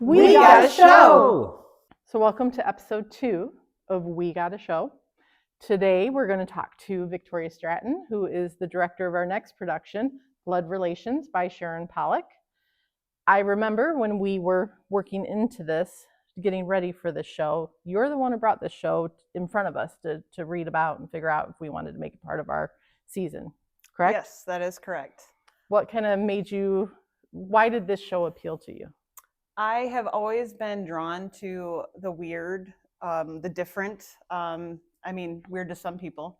We got a show! So welcome to episode 2 of We Got a Show. Today we're going to talk to Victoria Stratton, who is the director of our next production, Blood Relations by Sharon Pollock. I remember when we were working into this, getting ready for this show, you're the one who brought this show in front of us to read about and figure out if we wanted to make it part of our season, correct? Yes, that is correct. What kind of made you, why did this show appeal to you? I have always been drawn to the weird, the different. Weird to some people,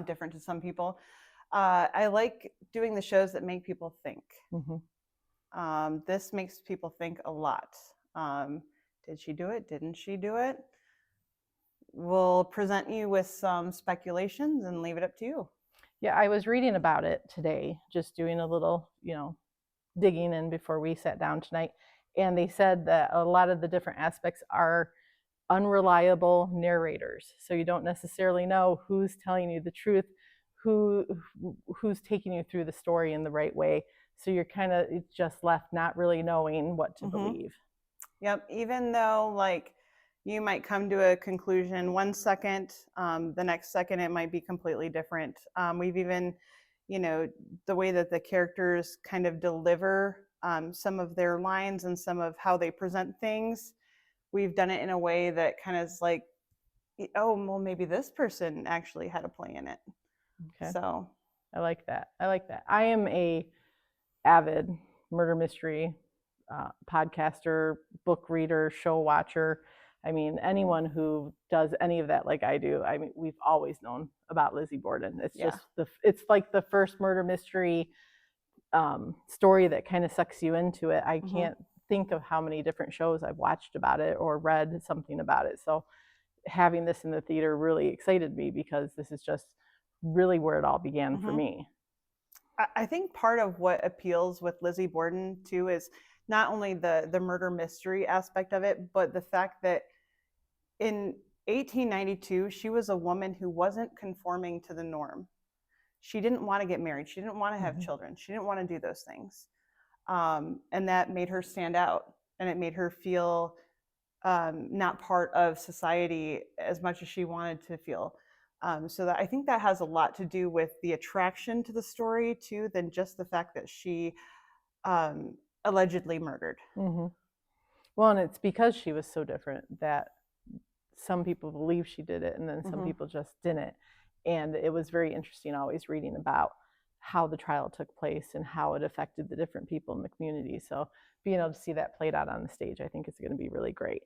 different to some people. I like doing the shows that make people think. This makes people think a lot. Did she do it? Didn't she do it? We'll present you with some speculations and leave it up to you. Yeah, I was reading about it today, just doing a little, digging in before we sat down tonight. And they said that a lot of the different aspects are unreliable narrators. So you don't necessarily know who's telling you the truth, who's taking you through the story in the right way. So you're kind of just left not really knowing what to believe. Yep. Even though you might come to a conclusion 1 second, the next second it might be completely different. We've even, the way that the characters kind of deliver some of their lines and some of how they present things, we've done it in a way that kind of is like, oh, well, maybe this person actually had a play in it. Okay. So I like that. I am a avid murder mystery podcaster, book reader, show watcher. I mean, anyone who does any of that like I do, I mean, we've always known about Lizzie Borden. It's just it's like the first murder mystery story that kind of sucks you into it. I can't think of how many different shows I've watched about it or read something about it. So having this in the theater really excited me because this is just really where it all began for me. I think part of what appeals with Lizzie Borden too is not only the murder mystery aspect of it, but the fact that in 1892, she was a woman who wasn't conforming to the norm. She didn't want to get married. She didn't want to have children. She didn't want to do those things. And that made her stand out, and it made her feel not part of society as much as she wanted to feel. So that I think that has a lot to do with the attraction to the story too, than just the fact that she allegedly murdered. Well, and it's because she was so different that some people believe she did it, and then some people just didn't. And it was very interesting always reading about how the trial took place and how it affected the different people in the community. So being able to see that played out on the stage, I think is going to be really great.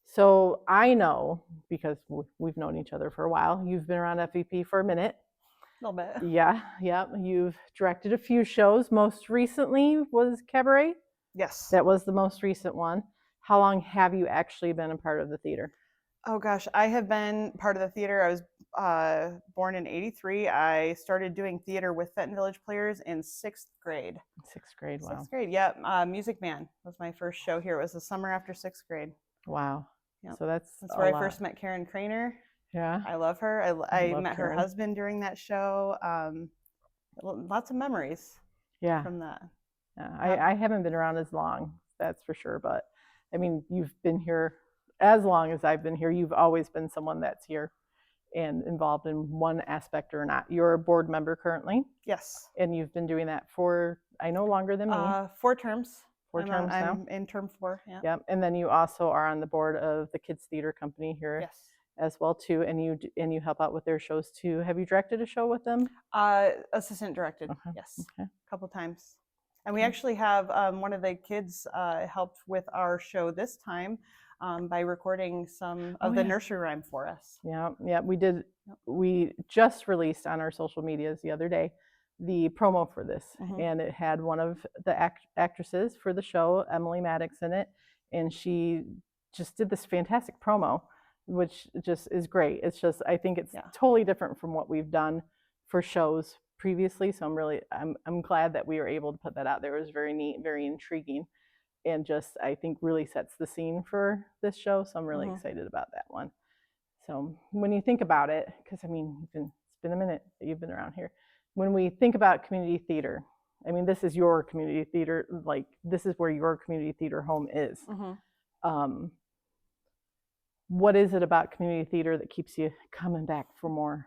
So I know, because we've known each other for a while, you've been around FVP for a minute. A little bit. Yeah. You've directed a few shows. Most recently was Cabaret? Yes. That was the most recent one. How long have you actually been a part of the theater? Oh gosh, I have been part of the theater. I was born in '83. I started doing theater with Fenton Village Players in 6th grade. 6th grade, wow. 6th grade, yeah. Music Man was my first show here. It was the summer after 6th grade. Wow. Yep. So that's where I first met Karen Craner. Yeah. I love her. I met her husband during that show. Lots of memories from that. Yeah. I haven't been around as long, that's for sure. But I mean, you've been here as long as I've been here. You've always been someone that's here and involved in one aspect or not. You're a board member currently. Yes. And you've been doing that for, I know, longer than me. 4 terms. 4 terms now? I'm in term 4, yeah. Yep. And then you also are on the board of the Kids Theater Company here as well too, and you help out with their shows too. Have you directed a show with them? Assistant directed, yes. Okay. A couple times. And we actually have one of the kids helped with our show this time by recording some of the nursery rhyme for us. Yeah, we did. We just released on our social medias the other day the promo for this, and it had one of the actresses for the show, Emily Maddox, in it, and she just did this fantastic promo, which just is great. It's just, I think it's totally different from what we've done for shows previously. So I'm glad that we were able to put that out there. It was very neat, very intriguing, and just, I think, really sets the scene for this show. So I'm really excited about that one. So when you think about it, because I mean, it's been a minute that you've been around here. When we think about community theater, I mean, this is your community theater, like this is where your community theater home is. What is it about community theater that keeps you coming back for more?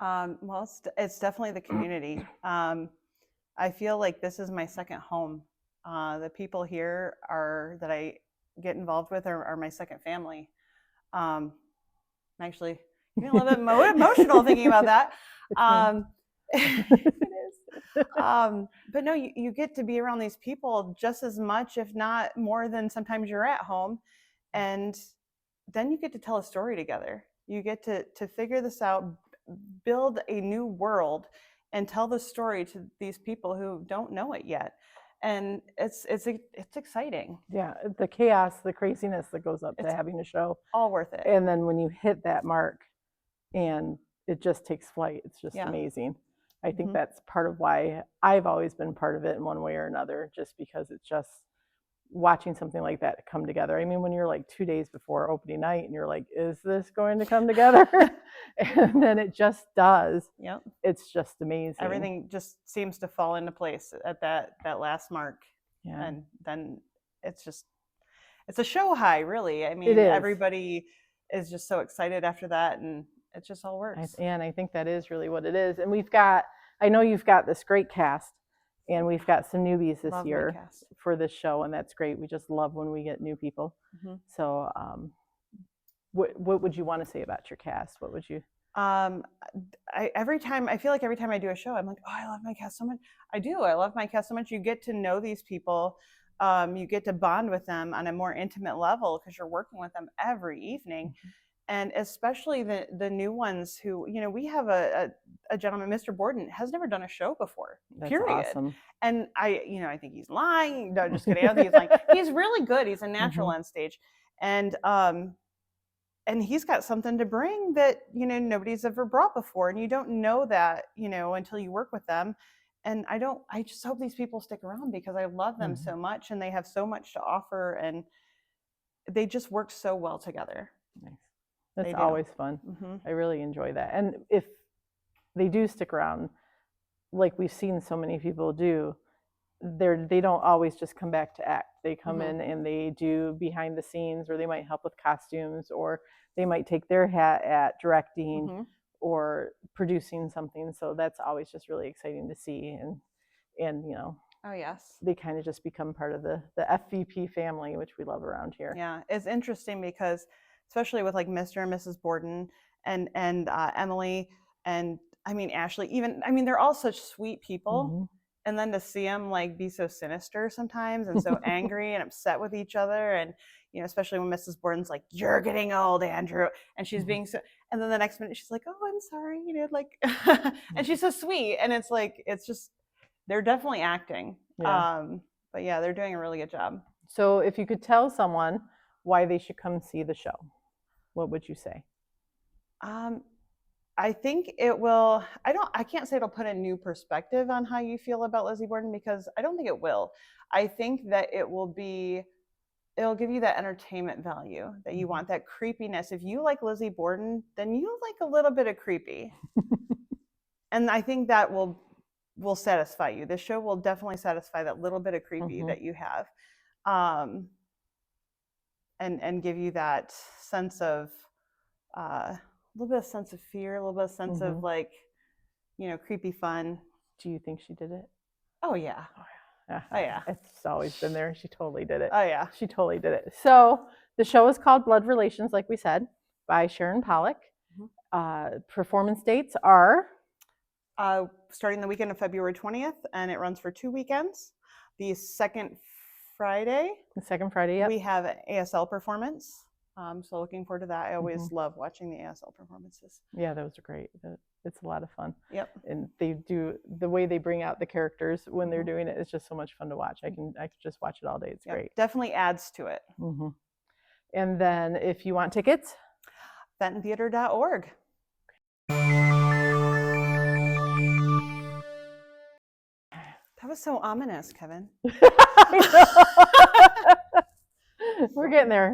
Well, it's definitely the community. I feel like this is my second home. The people here that I get involved with are my second family. I'm actually getting a little bit emotional thinking about that. It is. But no, you get to be around these people just as much, if not more, than sometimes you're at home. And then you get to tell a story together. You get to figure this out, build a new world, and tell the story to these people who don't know it yet. And it's exciting. Yeah, the chaos, the craziness that goes up to having a show. All worth it. And then when you hit that mark and it just takes flight, it's just amazing. I think that's part of why I've always been part of it in one way or another, just because it's just watching something like that come together. I mean, when you're like 2 days before opening night and you're like, is this going to come together? And then it just does. Yep. It's just amazing. Everything just seems to fall into place at that last mark. Yeah. And then it's a show high, really. I mean, everybody is just so excited after that, and it just all works. And I think that is really what it is. And I know you've got this great cast, and we've got some newbies this year for this show, and that's great. We just love when we get new people. So what would you want to say about your cast? What would you? I feel like every time I do a show, I'm like, oh, I love my cast so much. I do. I love my cast so much. You get to know these people. You get to bond with them on a more intimate level because you're working with them every evening. And especially the new ones who, we have a gentleman, Mr. Borden, has never done a show before, period. Awesome. And I think he's lying. No, just kidding. I don't think he's lying. He's really good. He's a natural on stage. And he's got something to bring that, nobody's ever brought before. And you don't know that, until you work with them. And I just hope these people stick around because I love them so much, and they have so much to offer, and they just work so well together. Nice. That's always fun. I really enjoy that. And if they do stick around, like we've seen so many people do, they don't always just come back to act. They come in and they do behind the scenes, or they might help with costumes, or they might take their hat at directing or producing something. So that's always just really exciting to see. And oh yes, they kind of just become part of the FVP family, which we love around here. Yeah, it's interesting because especially with like Mr. and Mrs. Borden and Emily, and Ashley, they're all such sweet people. And then to see them like be so sinister sometimes and so angry and upset with each other, and especially when Mrs. Borden's like, "You're getting old, Andrew," and she's being so, and then the next minute she's like, "Oh, I'm sorry," and she's so sweet, and it's like, it's just, they're definitely acting. But yeah, they're doing a really good job. So if you could tell someone why they should come see the show, what would you say? I think it will, I can't say it'll put a new perspective on how you feel about Lizzie Borden, because I don't think it will. I think that it'll give you that entertainment value that you want, that creepiness. If you like Lizzie Borden, then you like a little bit of creepy. And I think that will satisfy you. The show will definitely satisfy that little bit of creepy that you have. And give you that sense of a little bit of sense of fear, a little bit of sense of like, creepy fun. Do you think she did it? Oh yeah. Oh yeah. It's always been there. She totally did it. Oh yeah. She totally did it. So the show is called Blood Relations, like we said, by Sharon Pollock. Performance dates are starting the weekend of February 20th, and it runs for 2 weekends. The second Friday, yep. We have an ASL performance. So looking forward to that. I always love watching the ASL performances. Yeah, those are great. It's a lot of fun. Yep. And they do, the way they bring out the characters when they're doing it, it's just so much fun to watch. I can just watch it all day. It's great. Definitely adds to it. And then if you want tickets, FentonTheater.org. That was so ominous, Kevin. We're getting there.